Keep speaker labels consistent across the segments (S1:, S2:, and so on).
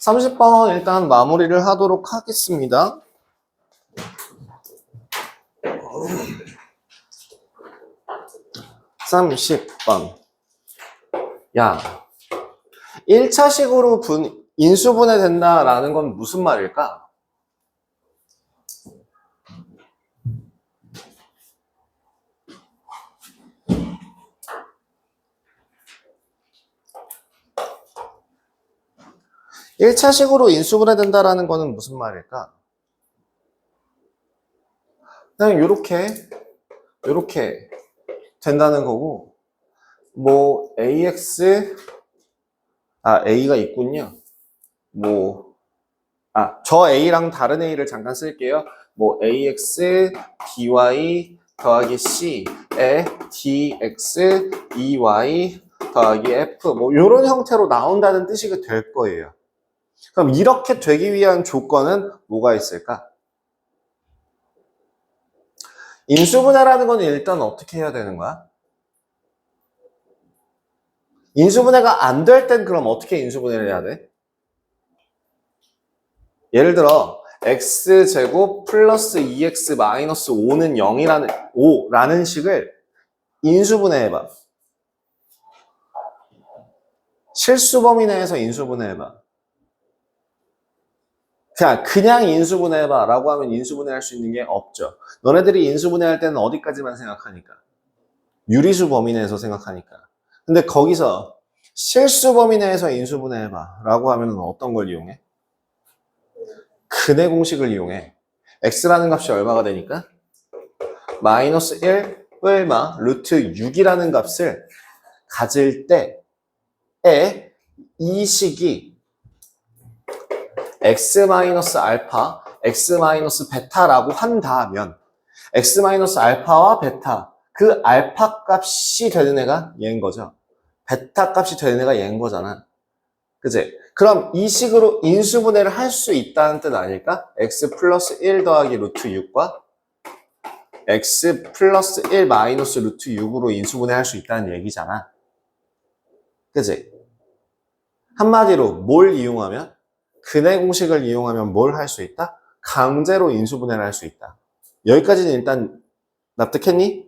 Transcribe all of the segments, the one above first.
S1: 30번 일단 마무리를 하도록 하겠습니다. (30번) 야, 1차식으로 인수분해 된다라는 건 무슨 말일까? (1차식으로) 인수분해 된다라는 거는 무슨 말일까? 그냥 요렇게 된다는 거고, 뭐 A가 있군요. 저 A랑 다른 A를 잠깐 쓸게요. 뭐 AX BY 더하기 C에 DX EY 더하기 F 뭐 이런 형태로 나온다는 뜻이 될 거예요. 그럼 이렇게 되기 위한 조건은 뭐가 있을까? 인수분해라는 건 일단 어떻게 해야 되는 거야? 인수분해가 안 될 땐 그럼 어떻게 인수분해를 해야 돼? 예를 들어 x제곱 플러스 2x 마이너스 5는 5라는 식을 인수분해해봐. 실수범위 내에서 인수분해해봐. 그냥 인수분해해봐 라고 하면 인수분해할 수 있는 게 없죠. 너네들이 인수분해할 때는 어디까지만 생각하니까? 유리수 범위 내에서 생각하니까. 근데 거기서 실수 범위 내에서 인수분해해봐 라고 하면 어떤 걸 이용해? 근의 공식을 이용해. x라는 값이 얼마가 되니까? 마이너스 1 얼마? 루트 6이라는 값을 가질 때에 이 식이 x 마이너스 알파, x 마이너스 베타라고 한다면 x 마이너스 알파와 베타, 그 알파 값이 되는 애가 얘인 거죠. 베타 값이 되는 애가 얘인 거잖아. 그치? 그럼 이 식으로 인수분해를 할 수 있다는 뜻 아닐까? x 플러스 1 더하기 루트 6과 x 플러스 1 마이너스 루트 6으로 인수분해 할 수 있다는 얘기잖아. 그치? 한마디로 뭘 이용하면? 근의 공식을 이용하면 뭘 할 수 있다? 강제로 인수분해를 할 수 있다. 여기까지는 일단 납득했니?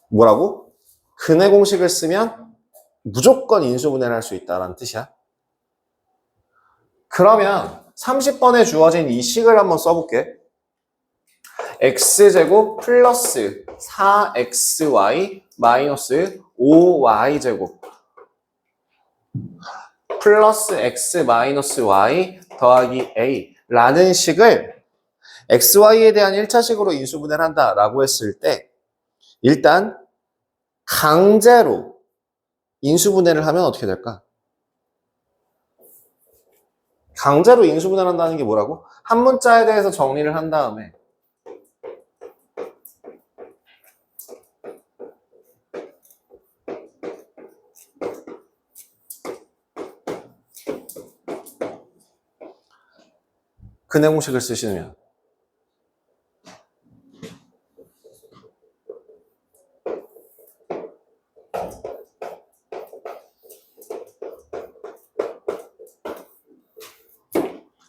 S1: 뭐라고? 근의 공식을 쓰면 무조건 인수분해를 할 수 있다는 뜻이야. 그러면 30번에 주어진 이 식을 한번 써볼게. x제곱 플러스 4xy 마이너스 5y제곱 플러스 x 마이너스 y 더하기 a 라는 식을 xy에 대한 1차식으로 인수분해를 한다라고 했을 때 일단 강제로 인수분해를 하면 어떻게 될까? 강제로 인수분해를 한다는 게 뭐라고? 한 문자에 대해서 정리를 한 다음에 근의 공식을 쓰시면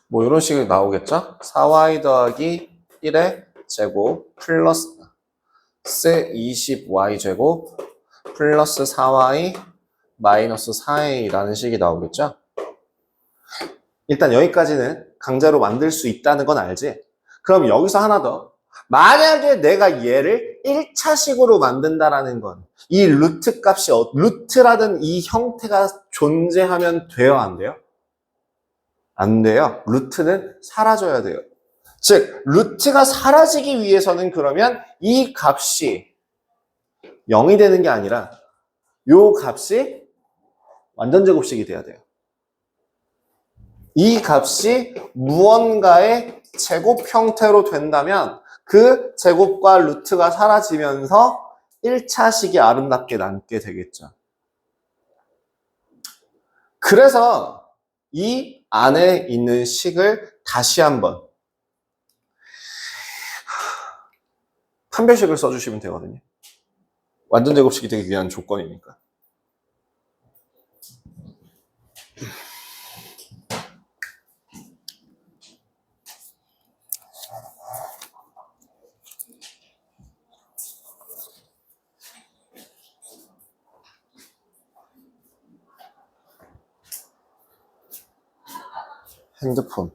S1: 뭐 이런 식이 나오겠죠? 4y 더하기 1의 제곱 플러스 20y 제곱 플러스 4y 마이너스 4a라는 식이 나오겠죠? 일단 여기까지는 강제로 만들 수 있다는 건 알지? 그럼 여기서 하나 더. 만약에 내가 얘를 1차식으로 만든다라는 건 이 루트 값이 루트라는 이 형태가 존재하면 돼요? 안 돼요? 안 돼요. 루트는 사라져야 돼요. 즉 루트가 사라지기 위해서는 그러면 이 값이 0이 되는 게 아니라 이 값이 완전 제곱식이 돼야 돼요. 이 값이 무언가의 제곱 형태로 된다면 그 제곱과 루트가 사라지면서 1차식이 아름답게 남게 되겠죠. 그래서 이 안에 있는 식을 다시 한번 판별식을 써주시면 되거든요. 완전 제곱식이 되기 위한 조건이니까. 핸드폰.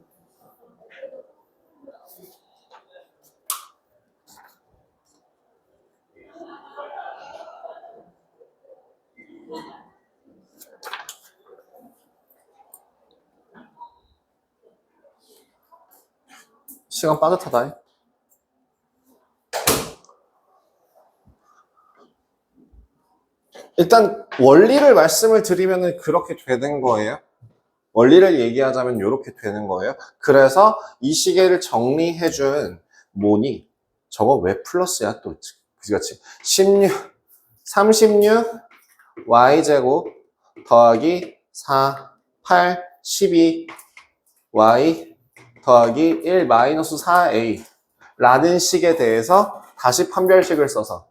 S1: 시간 빠듯하다. 일단 원리를 말씀을 드리면 그렇게 되는 거예요. 원리를 얘기하자면 이렇게 되는 거예요. 그래서 이 시계를 정리해준 모니 저거 왜 플러스야 또 그렇지 16 36 y제곱 더하기 4 8 12 y 더하기 1 마이너스 4a 라는 식에 대해서 다시 판별식을 써서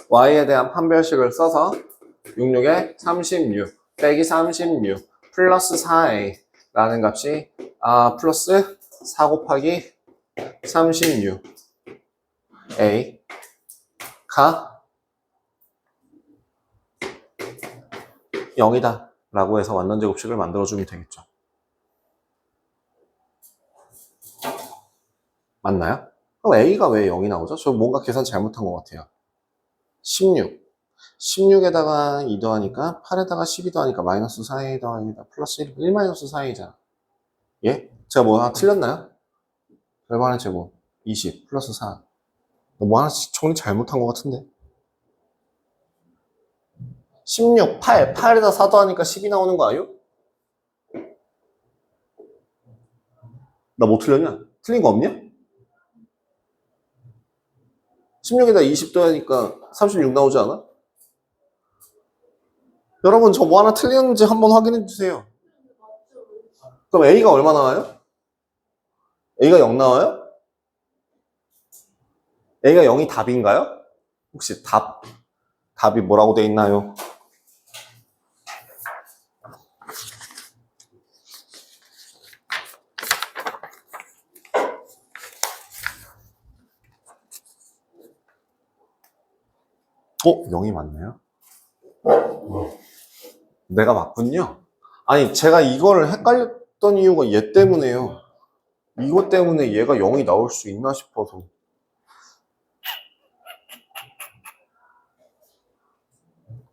S1: y에 대한 판별식을 써서 66에 36 빼기 36 플러스 4a 라는 값이 플러스 4 곱하기 36 a가 0이다 라고 해서 완전제곱식을 만들어주면 되겠죠. 맞나요? 그럼 a가 왜 0이 나오죠? 저 뭔가 계산 잘못한 것 같아요. 16에다가 2 더하니까 8에다가 12 더하니까 마이너스 4a 더하기다 플러스 1 마이너스 4a잖아. 예? 제가 뭐 하나 틀렸나요? 절반의 제곱 20 플러스 4. 뭐 하나 정리 잘못한 것 같은데. 16, 8에다 4 더하니까 10이 나오는 거 아니요? 나 뭐 틀렸냐? 틀린 거 없냐? 16에다 20 더하니까 36 나오지 않아? 여러분 저 뭐 하나 틀렸는지 한번 확인해 주세요. 그럼 A가 얼마 나와요? A가 0 나와요? A가 0이 답인가요? 혹시 답이 뭐라고 돼 있나요? 어? 0이 맞나요? 내가 맞군요. 아니 제가 이거를 헷갈렸던 이유가 얘 때문에요. 이것 때문에 얘가 0이 나올 수 있나 싶어서.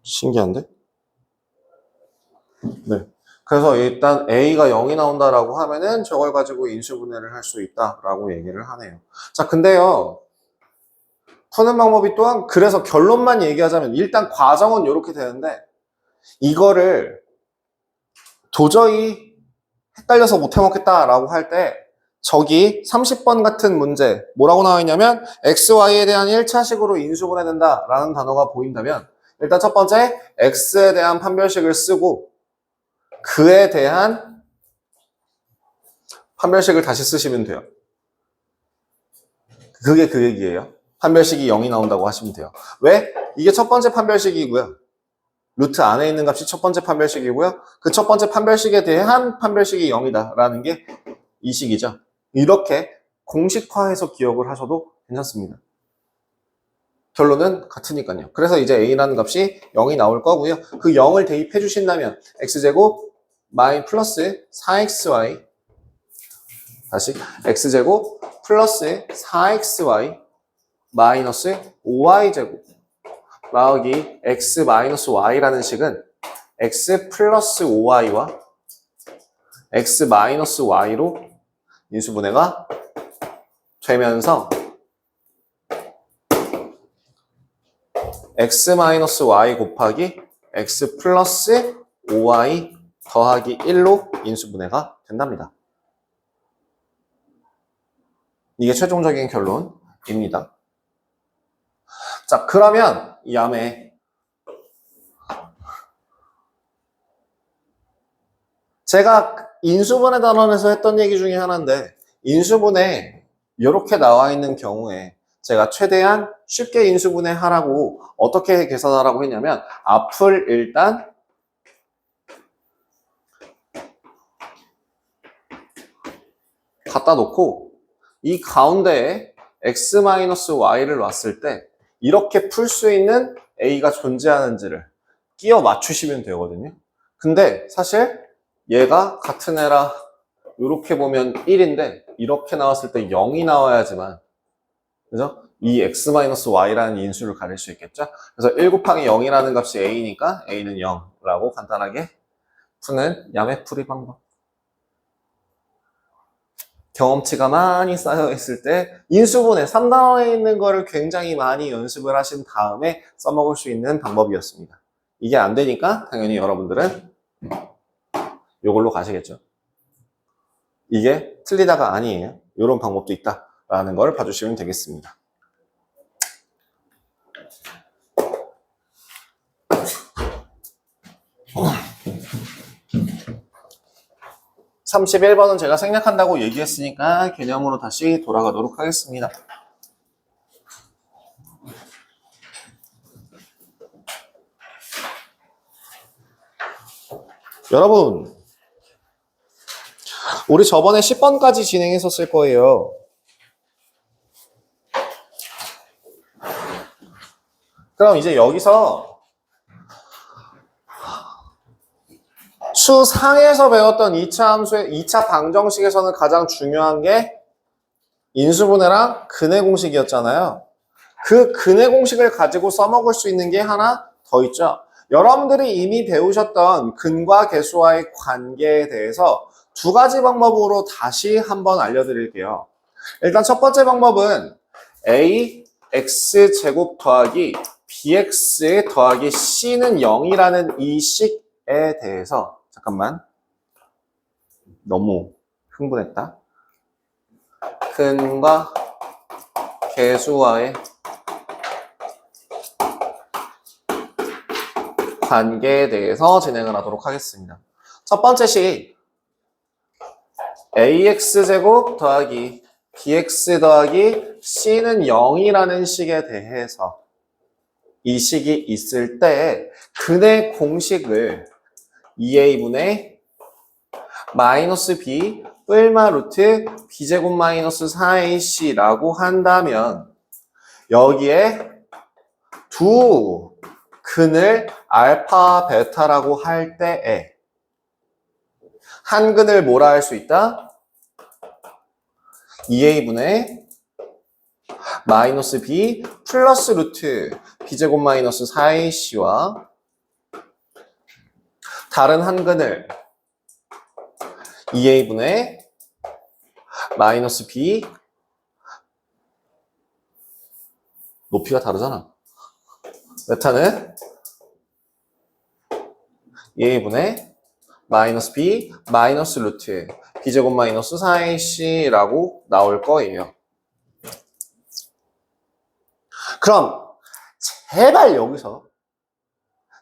S1: 신기한데? 네. 그래서 일단 A가 0이 나온다라고 하면은 저걸 가지고 인수분해를 할 수 있다라고 얘기를 하네요. 자, 근데요. 푸는 방법이 또한 그래서 결론만 얘기하자면 일단 과정은 이렇게 되는데 이거를 도저히 헷갈려서 못 해먹겠다라고 할 때 저기 30번 같은 문제 뭐라고 나와 있냐면 XY에 대한 1차식으로 인수분해 된다라는 단어가 보인다면 일단 첫 번째 X에 대한 판별식을 쓰고 그에 대한 판별식을 다시 쓰시면 돼요. 그게 그 얘기예요. 판별식이 0이 나온다고 하시면 돼요. 왜? 이게 첫 번째 판별식이고요. 루트 안에 있는 값이 첫 번째 판별식이고요. 그 첫 번째 판별식에 대한 판별식이 0이다 라는 게 이 식이죠. 이렇게 공식화해서 기억을 하셔도 괜찮습니다. 결론은 같으니까요. 그래서 이제 A라는 값이 0이 나올 거고요. 그 0을 대입해 주신다면 X제곱 플러스 4XY 다시 X제곱 플러스 4XY 마이너스 5Y제곱 더하기 X 마이너스 Y라는 식은 X 플러스 5Y와 X 마이너스 Y로 인수분해가 되면서 X 마이너스 Y 곱하기 X 플러스 5Y 더하기 1로 인수분해가 된답니다. 이게 최종적인 결론입니다. 자, 그러면 이 다음에 제가 인수분해 단원에서 했던 얘기 중에 하나인데 인수분해 이렇게 나와 있는 경우에 제가 최대한 쉽게 인수분해 하라고 어떻게 계산하라고 했냐면 앞을 일단 갖다 놓고 이 가운데에 x-y를 놨을 때 이렇게 풀 수 있는 a가 존재하는지를 끼워 맞추시면 되거든요. 근데 사실 얘가 같은 애라 이렇게 보면 1인데 이렇게 나왔을 때 0이 나와야지만 그죠? 이 x-y라는 인수를 가릴 수 있겠죠? 그래서 1 곱하기 0이라는 값이 a니까 a는 0라고 간단하게 푸는 야매풀이 방법. 경험치가 많이 쌓여있을 때 인수분해 3단원에 있는 거를 굉장히 많이 연습을 하신 다음에 써먹을 수 있는 방법이었습니다. 이게 안 되니까 당연히 여러분들은 이걸로 가시겠죠. 이게 틀리다가 아니에요. 이런 방법도 있다라는 걸 봐주시면 되겠습니다. 31번은 제가 생략한다고 얘기했으니까 개념으로 다시 돌아가도록 하겠습니다. 여러분, 우리 저번에 10번까지 진행했었을 거예요. 그럼 이제 여기서 추상에서 배웠던 2차 함수의 2차 방정식에서는 가장 중요한 게 인수분해랑 근해 공식이었잖아요. 그 근해 공식을 가지고 써먹을 수 있는 게 하나 더 있죠. 여러분들이 이미 배우셨던 근과 계수와의 관계에 대해서 두 가지 방법으로 다시 한번 알려드릴게요. 일단 첫 번째 방법은 ax 제곱 더하기 bx 더하기 c는 0이라는 이 식에 대해서 잠깐만 너무 흥분했다. 근과 계수와의 관계에 대해서 진행을 하도록 하겠습니다. 첫 번째 식 ax제곱 더하기 bx 더하기 c는 0이라는 식에 대해서 이 식이 있을 때 근의 공식을 2a분의 마이너스 b 뿔마 루트 b제곱 마이너스 4ac라고 한다면 여기에 두 근을 알파, 베타라고 할 때에 한 근을 뭐라 할 수 있다? 2a분의 마이너스 b 플러스 루트 b제곱 마이너스 4ac와 다른 한 근을 2a분의 마이너스 b 높이가 다르잖아. 베타는 2a분의 마이너스 b 마이너스 루트 b제곱 마이너스 4ac라고 나올 거예요. 그럼 제발 여기서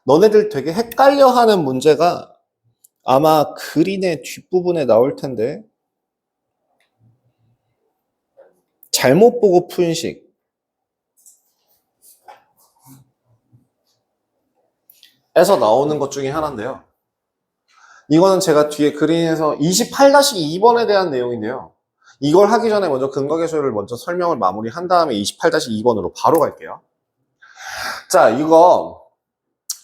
S1: 너네들 되게 헷갈려하는 문제가 아마 그린의 뒷부분에 나올 텐데 잘못 보고 푼 식. 에서 나오는 것 중에 하나인데요. 이거는 제가 뒤에 그린에서 28-2번에 대한 내용인데요. 이걸 하기 전에 먼저 근과 계수를 먼저 설명을 마무리한 다음에 28-2번으로 바로 갈게요. 자, 이거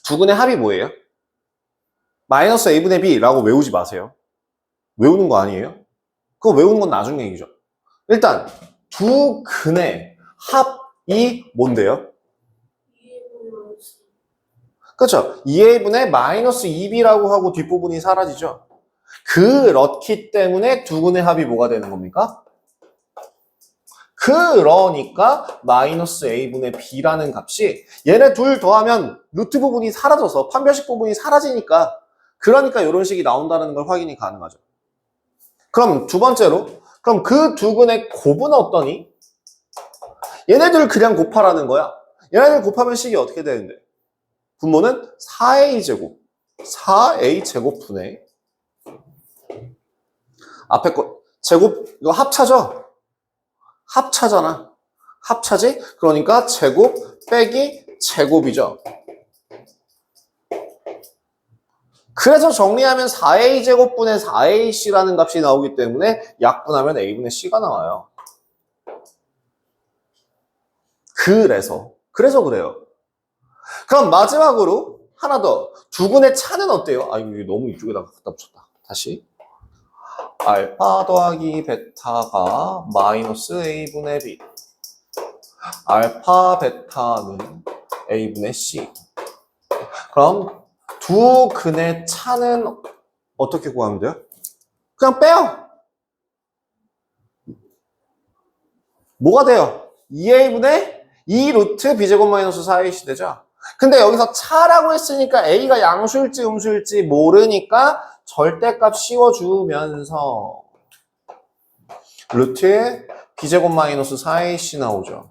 S1: 두 근의 합이 뭐예요? 마이너스 a분의 b라고 외우지 마세요. 외우는 거 아니에요? 그거 외우는 건 나중 얘기죠. 일단 두 근의 합이 뭔데요? 그렇죠. 2a분의 마이너스 2b라고 하고 뒷부분이 사라지죠. 그렇기 때문에 두 근의 합이 뭐가 되는 겁니까? 그러니까 마이너스 a분의 b라는 값이 얘네 둘 더하면 루트 부분이 사라져서 판별식 부분이 사라지니까 그러니까 이런 식이 나온다는 걸 확인이 가능하죠. 그럼 두 번째로 그럼 그 두 근의 곱은 어떠니? 얘네들 그냥 곱하라는 거야. 얘네들 곱하면 식이 어떻게 되는데? 분모는 4a제곱 4a제곱분의 앞에 거 제곱 이거 합차죠? 합차잖아. 합차지? 그러니까 제곱 빼기 제곱이죠. 그래서 정리하면 4a제곱분의 4ac라는 값이 나오기 때문에 약분하면 a분의 c가 나와요. 그래서 그래요. 그럼 마지막으로 하나 더. 두 근의 차는 어때요? 아, 이거 너무 이쪽에다가 갖다 붙였다. 다시. 알파 더하기 베타가 마이너스 a분의 b. 알파 베타는 a분의 c. 그럼 두 근의 차는 어떻게 구하면 돼요? 그냥 빼요. 뭐가 돼요? 2a분의 2 루트 b제곱 마이너스 4ac 되죠? 근데 여기서 차라고 했으니까 a가 양수일지 음수일지 모르니까 절대값 씌워주면서 루트에 b제곱 마이너스 4ac 나오죠.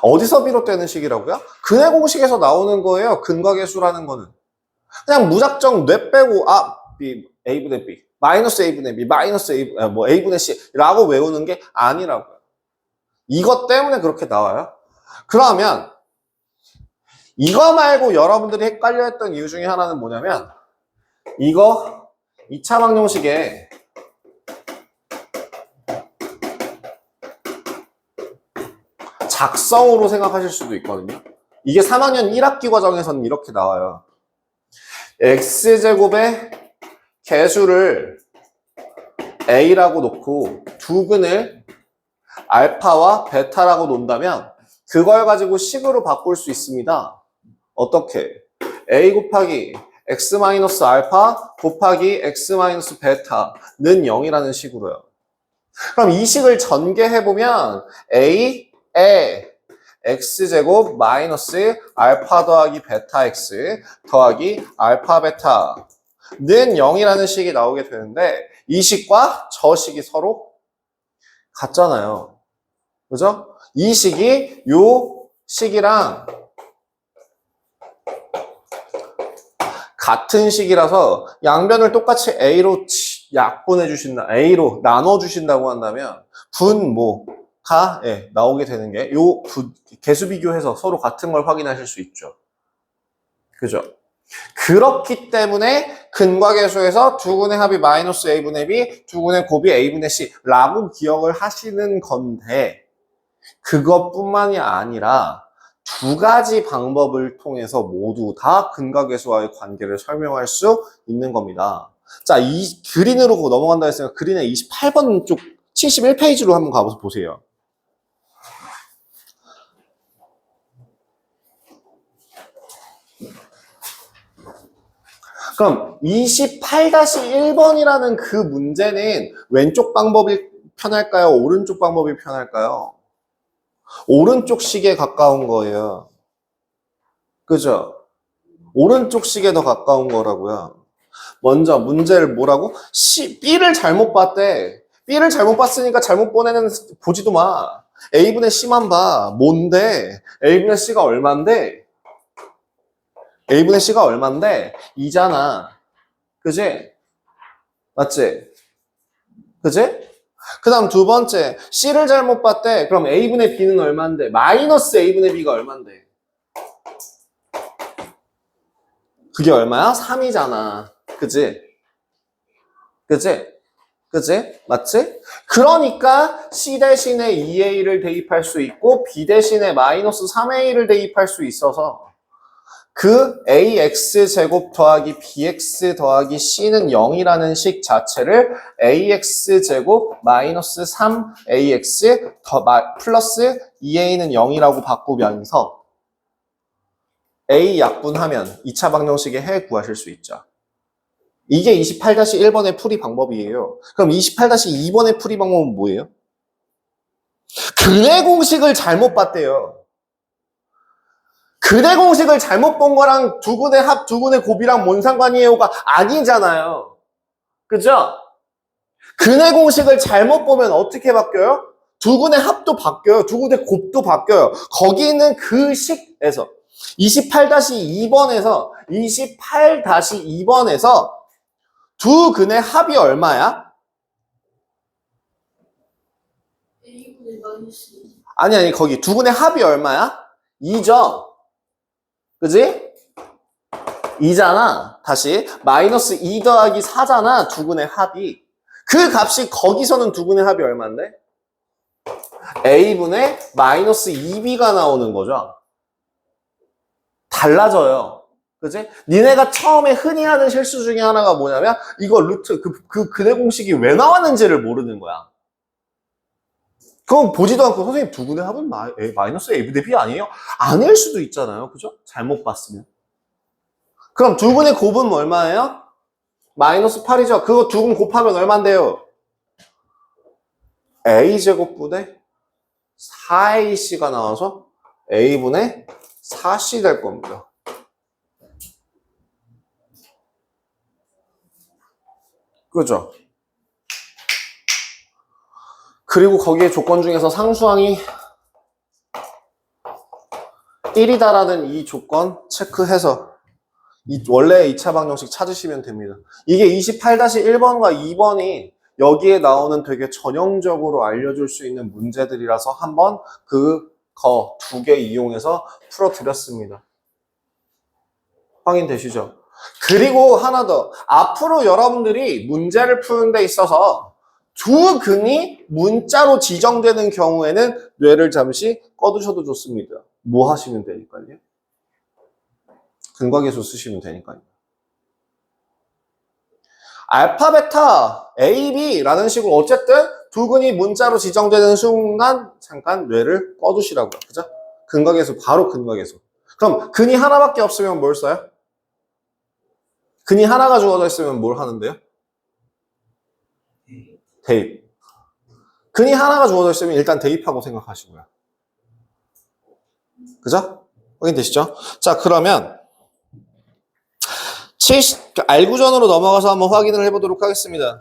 S1: 어디서 비롯되는 식이라고요? 근의 공식에서 나오는 거예요. 근과 계수라는 거는. 그냥 무작정 뇌 빼고 b, a분의 b, 마이너스 a분의 b, 마이너스 a분의 c라고 외우는 게 아니라고요. 이것 때문에 그렇게 나와요. 그러면 이거 말고 여러분들이 헷갈려 했던 이유 중에 하나는 뭐냐면 이거 2차 방정식에 작성으로 생각하실 수도 있거든요. 이게 3학년 1학기 과정에서는 이렇게 나와요. x제곱의 개수를 a라고 놓고 두 근을 알파와 베타라고 놓는다면 그걸 가지고 식으로 바꿀 수 있습니다. 어떻게? a 곱하기 x-알파 곱하기 x-베타는 0이라는 식으로요. 그럼 이 식을 전개해보면 a에 x제곱 마이너스 알파 더하기 베타 x 더하기 알파 베타는 0이라는 식이 나오게 되는데 이 식과 저 식이 서로 같잖아요. 그죠? 이 식이 요 식이랑 같은 식이라서 양변을 똑같이 A로 약분해 주신다, A로 나눠 주신다고 한다면 분모가 나오게 되는 게 요 개수 비교해서 서로 같은 걸 확인하실 수 있죠. 그죠? 그렇기 때문에 근과 계수에서 두 근의 합이 마이너스 a분의 b, 두 근의 곱이 a분의 c라고 기억을 하시는 건데 그것뿐만이 아니라 두 가지 방법을 통해서 모두 다 근과 계수와의 관계를 설명할 수 있는 겁니다. 자, 이 그린으로 넘어간다 했으니까 그린의 28번 쪽 71페이지로 한번 가보세요. 보세요. 그럼 28-1번이라는 그 문제는 왼쪽 방법이 편할까요? 오른쪽 방법이 편할까요? 오른쪽 식에 가까운 거예요. 그죠? 오른쪽 식에 더 가까운 거라고요. 먼저 문제를 뭐라고? B를 잘못 봤대. B를 잘못 봤으니까 잘못 보내는 보지도 마. A분의 C만 봐. 뭔데? A분의 C가 얼만데? A분의 C가 얼만데? 2잖아. 그지? 맞지? 그지? 그 다음 두 번째, C를 잘못 봤대. 그럼 A분의 B는 얼만데? 마이너스 A분의 B가 얼만데? 그게 얼마야? 3이잖아. 그지? 그지? 그지? 맞지? 그러니까 C 대신에 2A를 대입할 수 있고 B 대신에 마이너스 3A를 대입할 수 있어서 그 AX제곱 더하기 BX 더하기 C는 0이라는 식 자체를 AX제곱 마이너스 3AX 플러스 2A는 0이라고 바꾸면서 A 약분하면 2차 방정식의 해 구하실 수 있죠. 이게 28-1번의 풀이 방법이에요. 그럼 28-2번의 풀이 방법은 뭐예요? 근의 공식을 잘못 봤대요. 근의 공식을 잘못 본 거랑 두 근의 합, 두 근의 곱이랑 뭔 상관이에요가 아니잖아요. 그죠? 근의 공식을 잘못 보면 어떻게 바뀌어요? 두 근의 합도 바뀌어요. 두 근의 곱도 바뀌어요. 거기 있는 그 식에서 28-2번에서 두 근의 합이 얼마야? 아니 거기 두 근의 합이 얼마야? 2죠. 그지? 2잖아. 다시 마이너스 2 더하기 4잖아. 두 근의 합이. 그 값이 거기서는 두 근의 합이 얼마인데? A분의 마이너스 2B가 나오는 거죠. 달라져요. 그지? 니네가 처음에 흔히 하는 실수 중에 하나가 뭐냐면 이거 루트 근해 공식이 왜 나왔는지를 모르는 거야. 그럼 보지도 않고 선생님 두 군의 합은 마이너스 a분의 b 아니에요? 아닐 수도 있잖아요. 그죠? 잘못 봤으면. 그럼 두 군의 곱은 얼마예요? 마이너스 8이죠. 그거 두 군 곱하면 얼만데요? a제곱분의 4ac가 나와서 a분의 4c 될 겁니다. 그죠? 그리고 거기에 조건 중에서 상수항이 1이다라는 이 조건 체크해서 원래 2차 방정식 찾으시면 됩니다. 이게 28-1번과 2번이 여기에 나오는 되게 전형적으로 알려줄 수 있는 문제들이라서 한번 거 두 개 이용해서 풀어드렸습니다. 확인되시죠? 그리고 하나 더. 앞으로 여러분들이 문제를 푸는 데 있어서 두 근이 문자로 지정되는 경우에는 뇌를 잠시 꺼두셔도 좋습니다. 뭐 하시면 되니까요? 근과계수 쓰시면 되니까요. 알파, 베타, A, B라는 식으로 어쨌든 두 근이 문자로 지정되는 순간 잠깐 뇌를 꺼두시라고요. 그죠? 근과계수, 바로 근과계수. 그럼 근이 하나밖에 없으면 뭘 써요? 근이 하나가 주어져 있으면 뭘 하는데요? 대입. 근이 하나가 주어져 있으면 일단 대입하고 생각하시고요. 그죠? 확인되시죠? 자, 그러면 알구전으로 넘어가서 한번 확인을 해보도록 하겠습니다.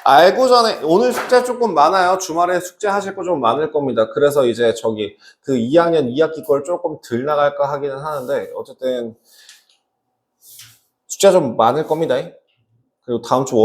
S1: 알구전에 오늘 숙제 조금 많아요. 주말에 숙제 하실 거 좀 많을 겁니다. 그래서 이제 그 2학년 2학기 걸 조금 덜 나갈까 하기는 하는데 어쨌든 숙제 좀 많을 겁니다. 그리고 다음 주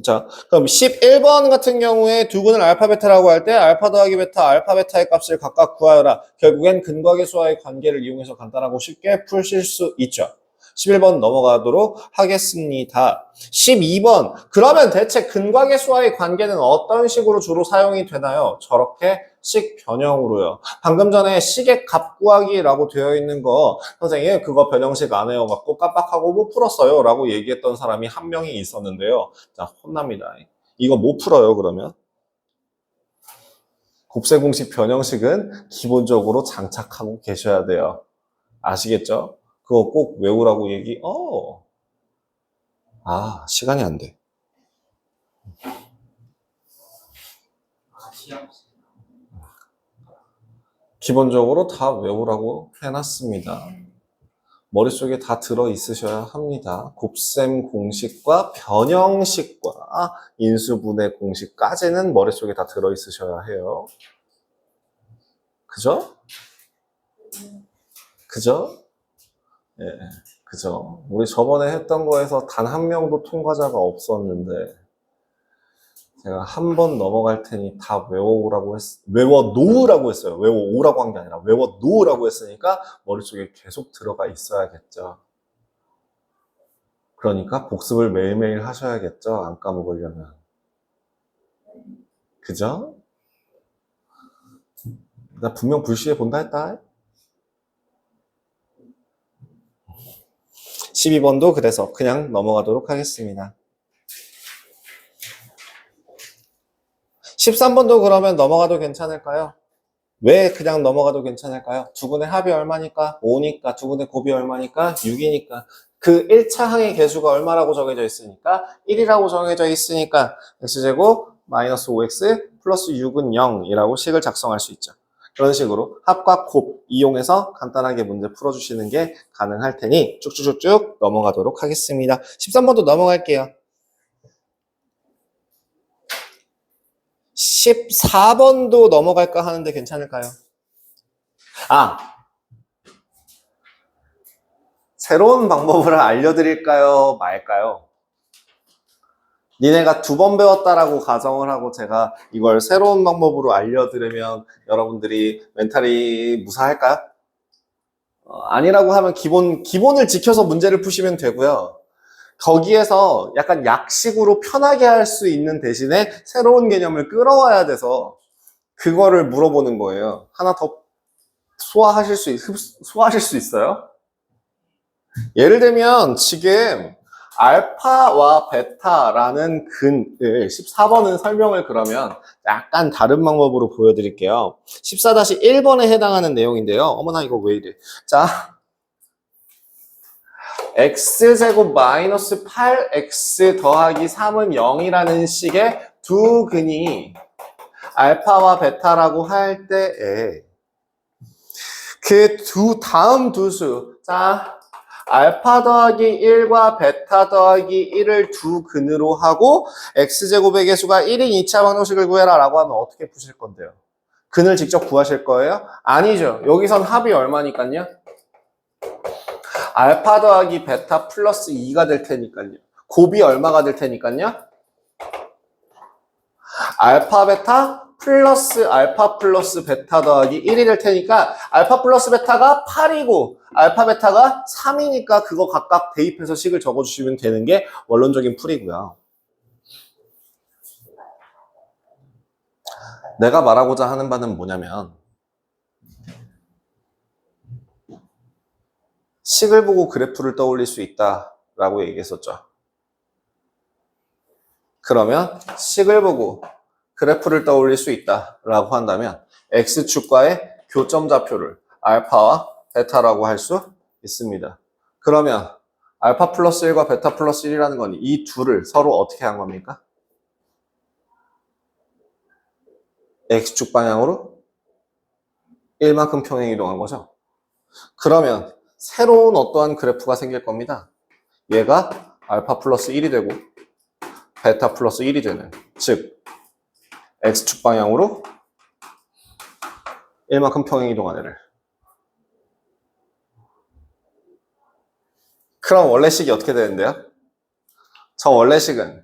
S1: 자, 그럼 11번 같은 경우에 두 근을 알파 베타라고 할 때 알파 더하기 베타, 알파 베타의 값을 각각 구하여라. 결국엔 근과계수와의 관계를 이용해서 간단하고 쉽게 푸실 수 있죠. 11번 넘어가도록 하겠습니다. 12번. 그러면 대체 근과계수와의 관계는 어떤 식으로 주로 사용이 되나요? 저렇게 식 변형으로요. 방금 전에 식의 값 구하기라고 되어 있는 거 선생님 그거 변형식 안 해요. 갖고 깜빡하고 못 풀었어요. 라고 얘기했던 사람이 한 명이 있었는데요. 자, 혼납니다. 이거 못 풀어요, 그러면. 곱셈 공식 변형식은 기본적으로 장착하고 계셔야 돼요. 아시겠죠? 그거 꼭 외우라고 시간이 안 돼. 기본적으로 다 외우라고 해놨습니다. 머릿속에 다 들어있으셔야 합니다. 곱셈 공식과 변형식과 인수분해 공식까지는 머릿속에 다 들어있으셔야 해요. 그죠? 그죠? 예, 그죠? 우리 저번에 했던 거에서 단 한 명도 통과자가 없었는데 제가 한 번 넘어갈 테니 다 외워놓으라고 했어요. 외워오라고 한 게 아니라 외워놓으라고 했으니까 머릿속에 계속 들어가 있어야겠죠. 그러니까 복습을 매일매일 하셔야겠죠. 안 까먹으려면. 그죠? 나 분명 불시에 본다 했다. 12번도 그래서 그냥 넘어가도록 하겠습니다. 13번도 그러면 넘어가도 괜찮을까요? 왜 그냥 넘어가도 괜찮을까요? 두 근의 합이 얼마니까? 5니까. 두 근의 곱이 얼마니까? 6이니까. 그 1차 항의 개수가 얼마라고 정해져 있으니까? 1이라고 정해져 있으니까 x제곱 마이너스 5x 플러스 6은 0이라고 식을 작성할 수 있죠. 그런 식으로 합과 곱 이용해서 간단하게 문제 풀어주시는 게 가능할 테니 쭉쭉쭉쭉 넘어가도록 하겠습니다. 13번도 넘어갈게요. 14번도 넘어갈까 하는데 괜찮을까요? 새로운 방법을 알려드릴까요? 말까요? 니네가 2번 배웠다라고 가정을 하고 제가 이걸 새로운 방법으로 알려드리면 여러분들이 멘탈이 무사할까요? 아니라고 하면 기본을 지켜서 문제를 푸시면 되고요. 거기에서 약간 약식으로 편하게 할 수 있는 대신에 새로운 개념을 끌어와야 돼서 그거를 물어보는 거예요. 하나 더 소화하실 수 있어요? 예를 들면 지금 알파와 베타라는 근을 14번은 설명을 그러면 약간 다른 방법으로 보여드릴게요. 14-1번에 해당하는 내용인데요. 어머나 이거 왜 이래. 자, x제곱 마이너스 8x 더하기 3은 0이라는 식의 두 근이 알파와 베타라고 할 때에 그 다음 두 수, 자, 알파 더하기 1과 베타 더하기 1을 두 근으로 하고 x제곱의 개수가 1인 2차 방정식을 구해라 라고 하면 어떻게 푸실 건데요? 근을 직접 구하실 거예요? 아니죠. 여기선 합이 얼마니까요? 알파 더하기 베타 플러스 2가 될 테니까요. 곱이 얼마가 될 테니까요? 알파 베타 플러스 알파 플러스 베타 더하기 1이 될 테니까 알파 플러스 베타가 8이고 알파 베타가 3이니까 그거 각각 대입해서 식을 적어주시면 되는 게 원론적인 풀이고요. 내가 말하고자 하는 바는 뭐냐면 식을 보고 그래프를 떠올릴 수 있다라고 얘기했었죠. 그러면 식을 보고 그래프를 떠올릴 수 있다라고 한다면 x축과의 교점 좌표를 알파와 베타라고 할 수 있습니다. 그러면 알파 플러스 1과 베타 플러스 1이라는 건 이 둘을 서로 어떻게 한 겁니까? x축 방향으로 1만큼 평행 이동한 거죠. 그러면 새로운 어떠한 그래프가 생길 겁니다. 얘가 알파 플러스 1이 되고 베타 플러스 1이 되는, 즉 x축 방향으로 1만큼 평행 이동한 애를. 그럼 원래식이 어떻게 되는데요? 저 원래식은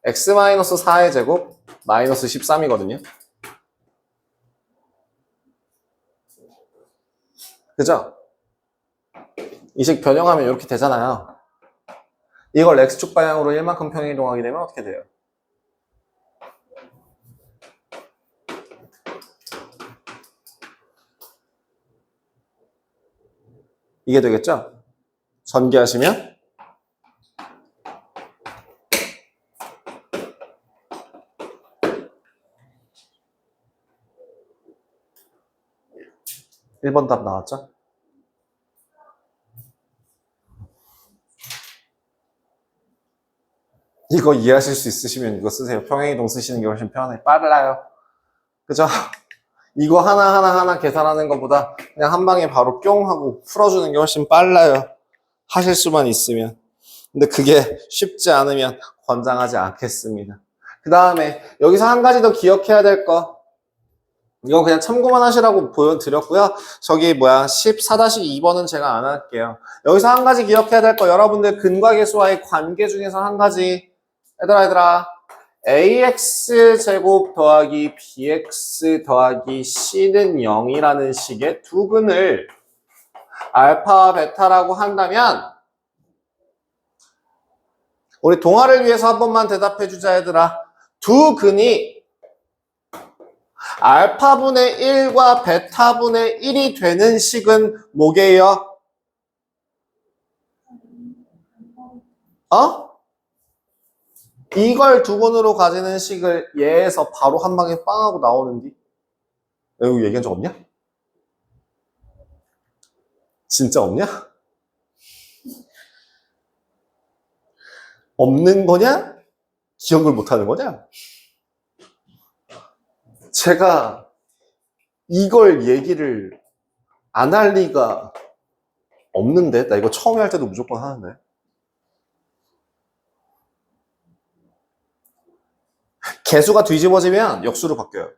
S1: x-4의 제곱 마이너스 13이거든요. 그죠? 이 식 변형하면 이렇게 되잖아요. 이걸 x축 방향으로 1만큼 평행 이동하게 되면 어떻게 돼요? 이게 되겠죠? 전개하시면 (1번) 답 나왔죠? 이거 이해하실 수 있으시면 이거 쓰세요. 평행이동 쓰시는 게 훨씬 편해. 빨라요. 그죠? 이거 하나하나 계산하는 것보다 그냥 한 방에 바로 뿅 하고 풀어주는 게 훨씬 빨라요. 하실 수만 있으면. 근데 그게 쉽지 않으면 권장하지 않겠습니다. 그 다음에 여기서 한 가지 더 기억해야 될 거. 이거 그냥 참고만 하시라고 보여드렸고요. 저기 14-2번은 제가 안 할게요. 여기서 한 가지 기억해야 될 거. 여러분들 근과 계수와의 관계 중에서 한 가지. 얘들아 ax 제곱 더하기 bx 더하기 c는 0이라는 식의 두 근을 알파와 베타라고 한다면 우리 동화를 위해서 한 번만 대답해 주자 얘들아. 두 근이 알파분의 1과 베타분의 1이 되는 식은 뭐게요? 이걸 두 근으로 가지는 식을 얘에서 바로 한 방에 빵 하고 나오는디? 여기 얘기한 적 없냐? 진짜 없냐? 없는 거냐? 기억을 못하는 거냐? 제가 이걸 얘기를 안 할 리가 없는데? 나 이거 처음에 할 때도 무조건 하는데. 개수가 뒤집어지면 역수로 바뀌어요.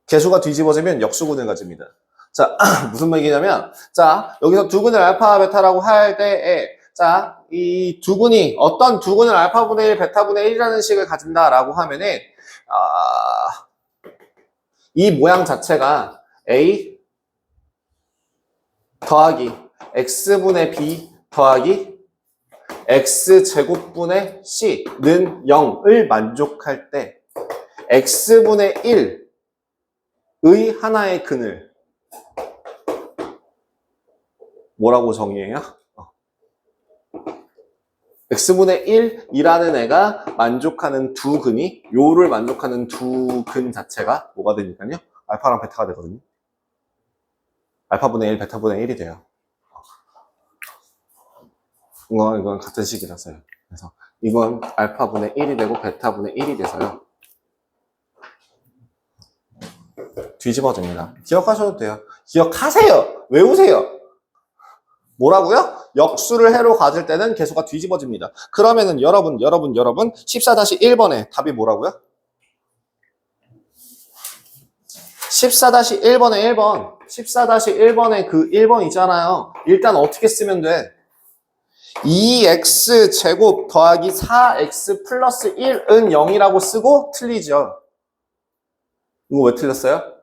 S1: 개수가 뒤집어지면 역수군을 가집니다. 자, 무슨 얘기냐면, 자, 여기서 두 근을 알파, 베타라고 할 때에, 자, 이 두 근이, 어떤 두 근을 알파분의 1, 베타분의 1이라는 식을 가진다라고 하면은, 이 모양 자체가 A 더하기 X분의 B 더하기 X제곱분의 C는 0을 만족할 때 X분의 1의 하나의 근을 뭐라고 정의해요? x분의 1이라는 애가 만족하는 두 근이 요를 만족하는 두 근 자체가 뭐가 되니까요? 알파랑 베타가 되거든요. 알파분의 1, 베타분의 1이 돼요. 이건 같은 식이라서요. 그래서 이건 알파분의 1이 되고 베타분의 1이 돼서요. 뒤집어집니다. 기억하셔도 돼요. 기억하세요. 외우세요. 뭐라고요? 역수를 해로 가질 때는 개수가 뒤집어집니다. 그러면은 여러분 14-1번에 답이 뭐라고요? 14-1번에 1번. 14-1번에 그 1번 있잖아요. 일단 어떻게 쓰면 돼? 2x 제곱 더하기 4x 플러스 1은 0이라고 쓰고 틀리죠. 이거 왜 틀렸어요?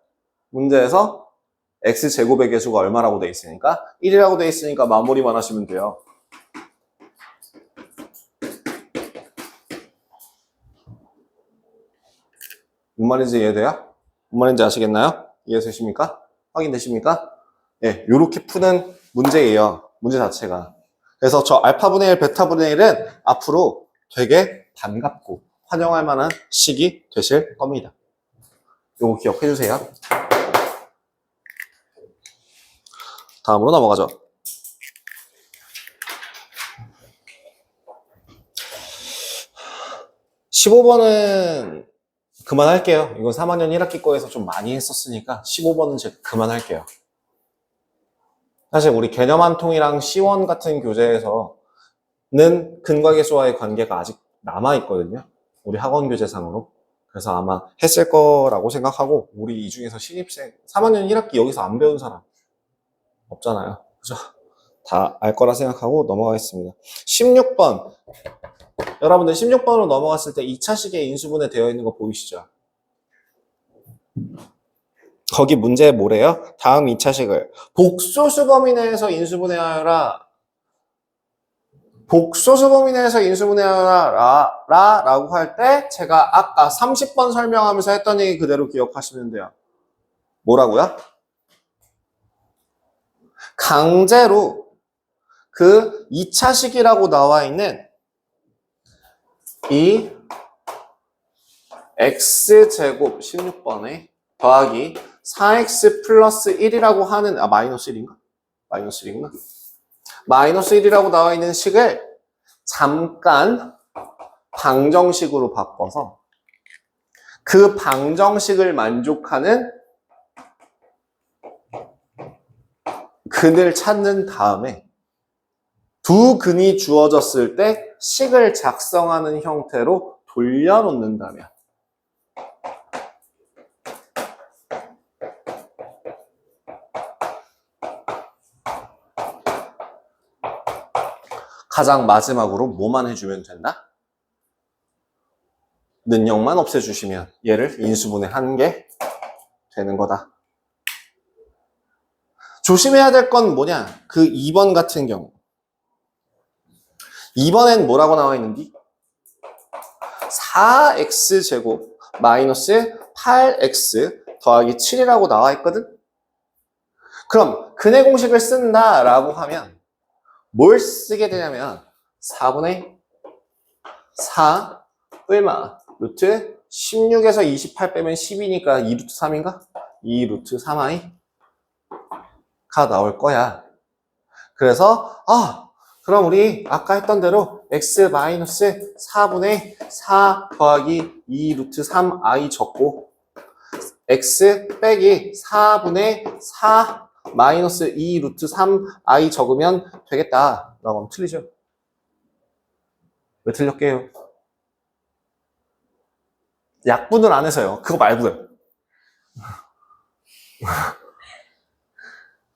S1: 문제에서 x 제곱의 개수가 얼마라고 돼 있으니까 1이라고 돼 있으니까 마무리만 하시면 돼요. 뭔 말인지 이해돼요? 뭔 말인지 아시겠나요? 이해되십니까? 확인되십니까? 예, 요렇게 푸는 문제예요. 문제 자체가. 그래서 저 알파분의 1, 베타분의 1은 앞으로 되게 반갑고 환영할 만한 식이 되실 겁니다. 요거 기억해 주세요. 다음으로 넘어가죠. 15번은 그만할게요. 이건 3학년 1학기 거에서 좀 많이 했었으니까 15번은 제가 그만할게요. 사실 우리 개념 한 통이랑 C1 같은 교재에서는 근과 계수와의 관계가 아직 남아있거든요. 우리 학원 교재상으로. 그래서 아마 했을 거라고 생각하고 우리 이 중에서 신입생 3학년 1학기 여기서 안 배운 사람 없잖아요. 그죠? 다 알 거라 생각하고 넘어가겠습니다. 16번. 여러분들 16번으로 넘어갔을 때 2차식에 인수분해 되어 있는 거 보이시죠? 거기 문제 뭐래요? 다음 2차식을 복소수 범위 내에서 인수분해하여라. 복소수 범위 내에서 인수분해하여라 라고 할 때 제가 아까 30번 설명하면서 했던 얘기 그대로 기억하시면 돼요. 뭐라고요? 강제로 그 2차식이라고 나와 있는 이 x제곱 16번에 더하기 4x 플러스 1이라고 하는 마이너스 1인가? 마이너스 1인가? 마이너스 1이라고 나와 있는 식을 잠깐 방정식으로 바꿔서 그 방정식을 만족하는 근을 찾는 다음에 두 근이 주어졌을 때 식을 작성하는 형태로 돌려놓는다면 가장 마지막으로 뭐만 해주면 된다? 능력만 없애주시면 얘를 인수분해하는 게 되는 거다. 조심해야 될 건 뭐냐? 그 2번 같은 경우 2번엔 뭐라고 나와 있는지 4x제곱 마이너스 8x 더하기 7이라고 나와 있거든? 그럼 근의 공식을 쓴다라고 하면 뭘 쓰게 되냐면 4분의 4 얼마? 루트 16에서 28 빼면 10이니까 2루트 3인가? 2루트 3i가 나올 거야. 그래서 그럼 우리 아까 했던 대로 x 마이너스 4분의 4 더하기 2루트 3i 적고 x 빼기 4분의 4 마이너스 2루트 3i 적으면 되겠다 라고 하면 틀리죠? 왜 틀렸게요? 약분을 안 해서요. 그거 말고요.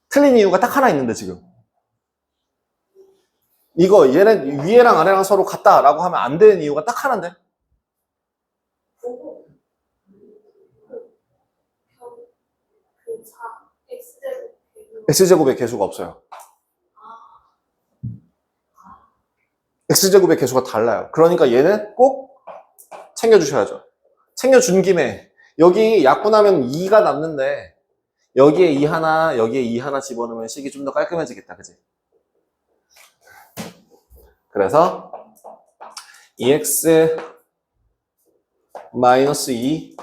S1: 틀린 이유가 딱 하나 있는데 지금 이거 얘네 위에랑 아래랑 서로 같다라고 하면 안 되는 이유가 딱 하나인데 x제곱의 개수가 없어요. x제곱의 개수가 달라요. 그러니까 얘는 꼭 챙겨주셔야죠. 챙겨준 김에 여기 약분하면 2가 남는데 여기에 2 하나, 여기에 2 하나 집어넣으면 식이 좀 더 깔끔해지겠다, 그지? 그래서 2x 마이너스 2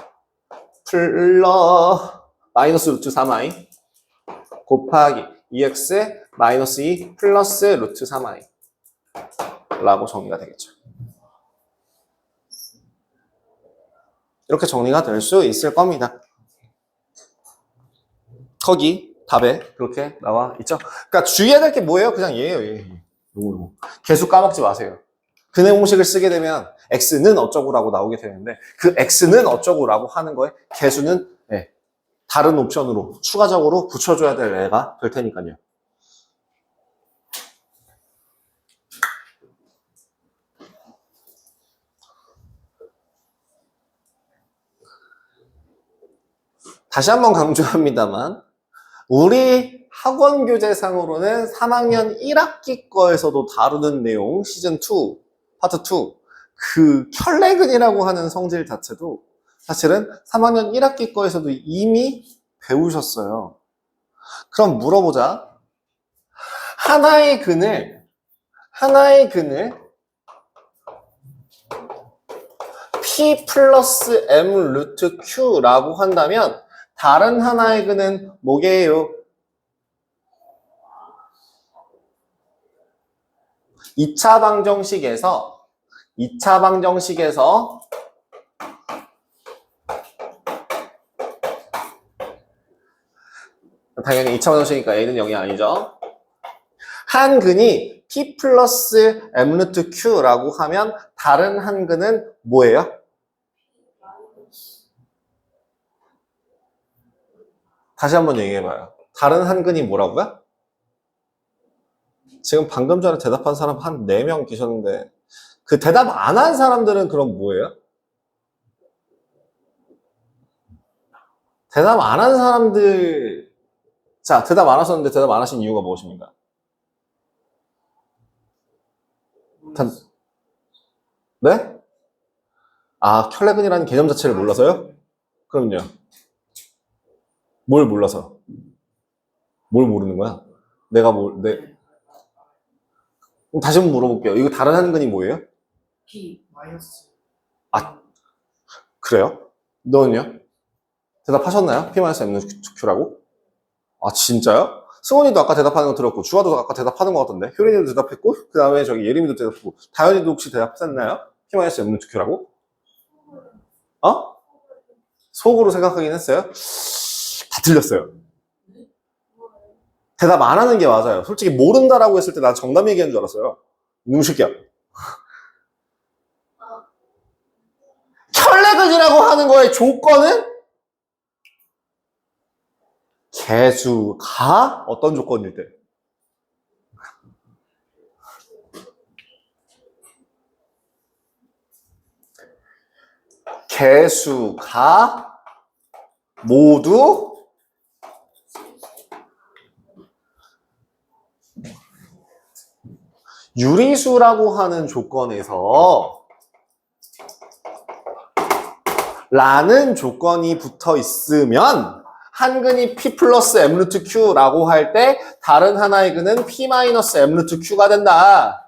S1: 마이너스 루트 3i 곱하기 2x 마이너스 2 플러스 루트 3i 라고 정리가 되겠죠. 이렇게 정리가 될 수 있을 겁니다. 거기 답에 그렇게 나와 있죠. 그러니까 주의해야 될 게 뭐예요? 그냥 얘예요, 얘. 계속 까먹지 마세요. 근해 공식을 쓰게 되면 x는 어쩌고라고 나오게 되는데 그 x는 어쩌고라고 하는 거에 개수는 다른 옵션으로 추가적으로 붙여줘야 될 애가 될 테니까요. 다시 한번 강조합니다만 우리 학원 교재상으로는 3학년 1학기 거에서도 다루는 내용 시즌2 파트 2 그 켤레근이라고 하는 성질 자체도 사실은 3학년 1학기 거에서도 이미 배우셨어요. 그럼 물어보자. 하나의 근을 P 플러스 M 루트 Q라고 한다면 다른 하나의 근은 뭐게요? 2차 방정식에서 당연히 2차 방정식이니까 A는 0이 아니죠. 한 근이 P 플러스 M 루트 Q라고 하면 다른 한 근은 뭐예요? 다시 한번 얘기해봐요. 다른 한 근이 뭐라고요? 지금 방금 전에 대답한 사람 한 4명 계셨는데 그 대답 안 한 사람들은 그럼 뭐예요? 대답 안 한 사람들 자, 대답 안 하셨는데 대답 안 하신 이유가 무엇입니까? 네? 아, 켤레근이라는 개념 자체를 몰라서요? 그럼요. 뭘 몰라서? 뭘 모르는 거야? 그럼 다시 한번 물어볼게요. 이거 다른 한 근이 뭐예요?
S2: P 마이너스.
S1: 아, 그래요? 너는요? 대답하셨나요? P-MNQ라고? 아, 진짜요? 승원이도 아까 대답하는 거 들었고, 주아도 아까 대답하는 거 같던데, 효린이도 대답했고, 그 다음에 저기 예림이도 대답했고, 다현이도 혹시 대답했나요? P-MNQ라고? 어? 속으로 생각하긴 했어요? 다 틀렸어요. 대답 안 하는 게 맞아요. 솔직히 모른다라고 했을 때 난 정답 얘기하는 줄 알았어요. 이놈 새끼야. 켤레근이라고 하는 거의 조건은 개수가 어떤 조건일 때? 개수가 모두 유리수라고 하는 조건에서 라는 조건이 붙어 있으면 한 근이 P 플러스 M 루트 Q라고 할 때 다른 하나의 근은 P 마이너스 M 루트 Q가 된다.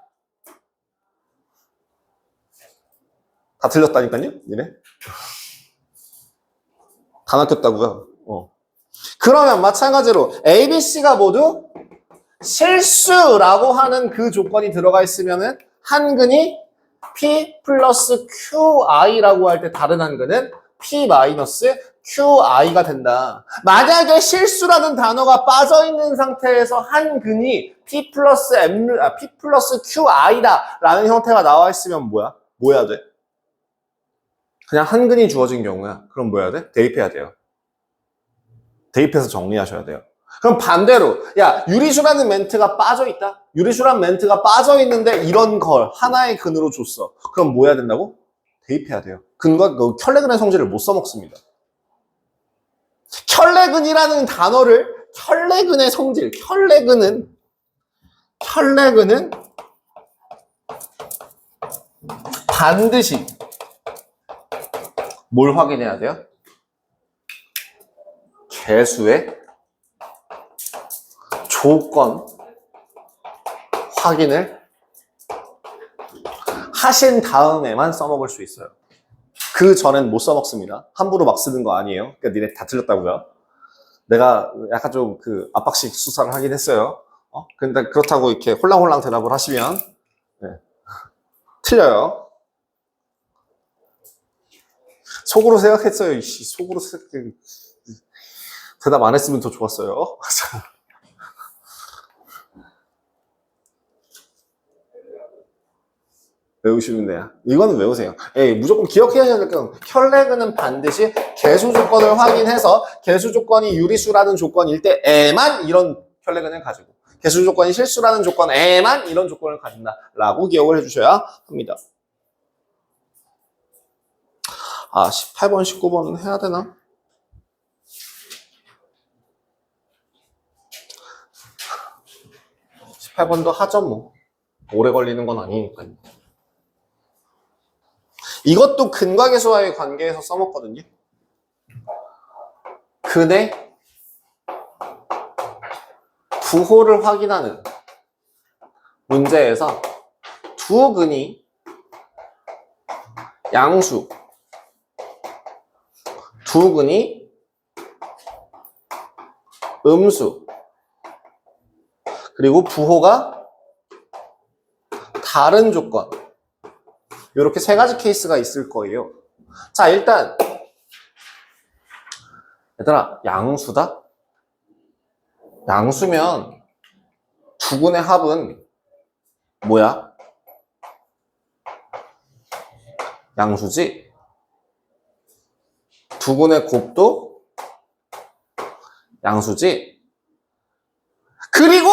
S1: 다 틀렸다니까요? 니네? 다 낚였다고요? 그러면 마찬가지로 A, B, C가 모두 실수라고 하는 그 조건이 들어가 있으면은 한 근이 P 플러스 QI라고 할 때 다른 한 근은 P 마이너스 QI가 된다. 만약에 실수라는 단어가 빠져있는 상태에서 한 근이 P 플러스 QI다 라는 형태가 나와 있으면 뭐 해야 돼? 그냥 한 근이 주어진 경우야. 그럼 뭐 해야 돼? 대입해야 돼요. 대입해서 정리하셔야 돼요. 그럼 반대로 야 유리수라는 멘트가 빠져있다. 유리수라는 멘트가 빠져있는데 이런 걸 하나의 근으로 줬어. 그럼 뭐 해야 된다고? 대입해야 돼요. 근과 켤레근의 성질을 못 써먹습니다. 켤레근이라는 단어를 켤레근의 성질 켤레근은 반드시 뭘 확인해야 돼요? 개수의 조건 확인을 하신 다음에만 써먹을 수 있어요. 그 전엔 못 써먹습니다. 함부로 막 쓰는 거 아니에요. 그러니까 니네 다 틀렸다고요. 내가 약간 좀 그 압박식 수사를 하긴 했어요. 근데 그렇다고 이렇게 홀랑홀랑 대답을 하시면 네. 틀려요. 속으로 생각했어요. 이씨, 속으로 대답 안 했으면 더 좋았어요. 외우시면 돼요. 이거는 외우세요. 무조건 기억해야 될 건 혈레근은 반드시 개수 조건을 확인해서 개수 조건이 유리수라는 조건일 때에만 이런 혈레근을 가지고 개수 조건이 실수라는 조건에만 이런 조건을 가진다라고 기억을 해주셔야 합니다. 18번, 19번은 해야 되나? (18번도) 하죠 뭐. 오래 걸리는 건 아니니까요. 이것도 근과계수와의 관계에서 써먹거든요. 근의 부호를 확인하는 문제에서 두 근이 양수, 두 근이 음수, 그리고 부호가 다른 조건, 이렇게 세 가지 케이스가 있을 거예요. 자, 일단 얘들아, 양수다? 양수면 두 근의 합은 뭐야? 양수지? 두 근의 곱도 양수지? 그리고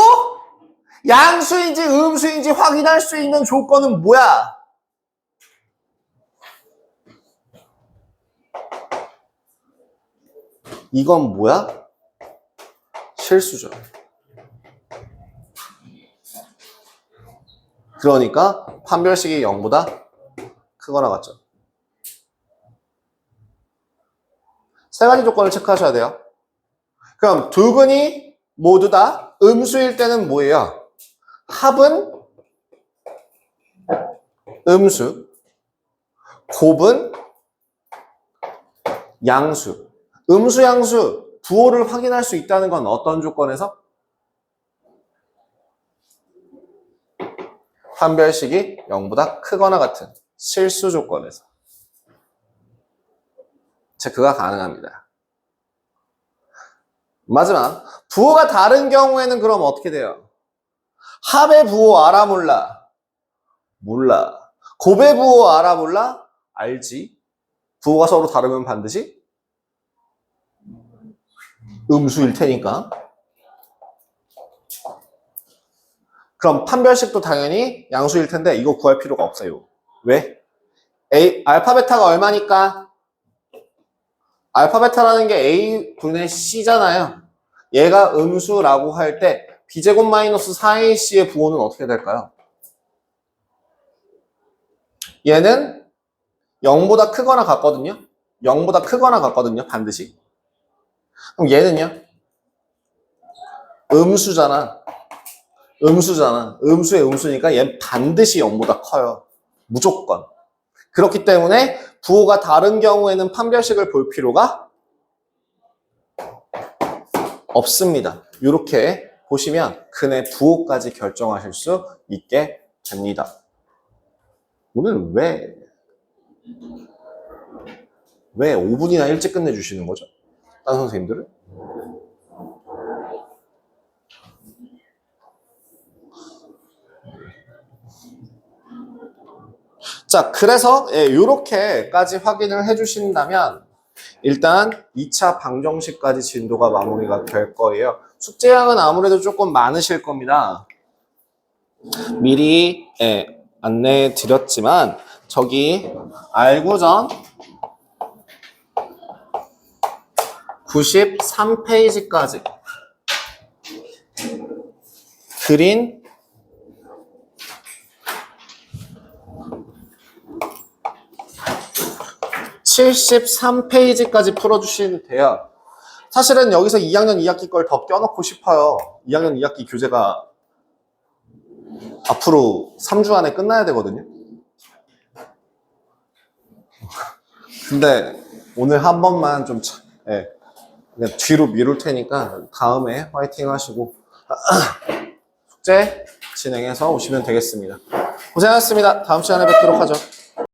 S1: 양수인지 음수인지 확인할 수 있는 조건은 뭐야? 이건 뭐야? 실수죠. 그러니까 판별식이 0보다 크거나 같죠. 세 가지 조건을 체크하셔야 돼요. 그럼 두 근이 모두 다 음수일 때는 뭐예요? 합은 음수, 곱은 양수. 음수, 양수, 부호를 확인할 수 있다는 건 어떤 조건에서? 판별식이 0보다 크거나 같은 실수 조건에서 체크가 가능합니다. 마지막, 부호가 다른 경우에는 그럼 어떻게 돼요? 합의 부호 알아 몰라? 몰라. 곱의 부호 알아 몰라? 알지. 부호가 서로 다르면 반드시 음수일 테니까. 그럼 판별식도 당연히 양수일 텐데 이거 구할 필요가 없어요. 왜? 알파 베타가 얼마니까? 알파 베타라는 게 A분의 C잖아요. 얘가 음수라고 할 때 B제곱 마이너스 4AC의 부호는 어떻게 될까요? 얘는 0보다 크거나 같거든요. 0보다 크거나 같거든요. 반드시. 그럼 얘는요? 음수잖아. 음수의 음수니까 얘는 반드시 0보다 커요. 무조건. 그렇기 때문에 부호가 다른 경우에는 판별식을 볼 필요가 없습니다. 이렇게 보시면 근의 부호까지 결정하실 수 있게 됩니다. 오늘 왜 5분이나 일찍 끝내주시는 거죠? 다른 선생님들은? 자, 그래서 이렇게까지 확인을 해주신다면 일단 2차 방정식까지 진도가 마무리가 될 거예요. 숙제량은 아무래도 조금 많으실 겁니다. 미리 안내해 드렸지만 저기 알고전 93페이지까지 그린 73페이지까지 풀어주시면 돼요. 사실은 여기서 2학년 2학기 걸 더 껴놓고 싶어요. 2학년 2학기 교재가 앞으로 3주 안에 끝나야 되거든요. 근데 오늘 한 번만 좀 예, 그냥 뒤로 미룰 테니까 다음에 화이팅 하시고 숙제 진행해서 오시면 되겠습니다. 고생하셨습니다. 다음 시간에 뵙도록 하죠.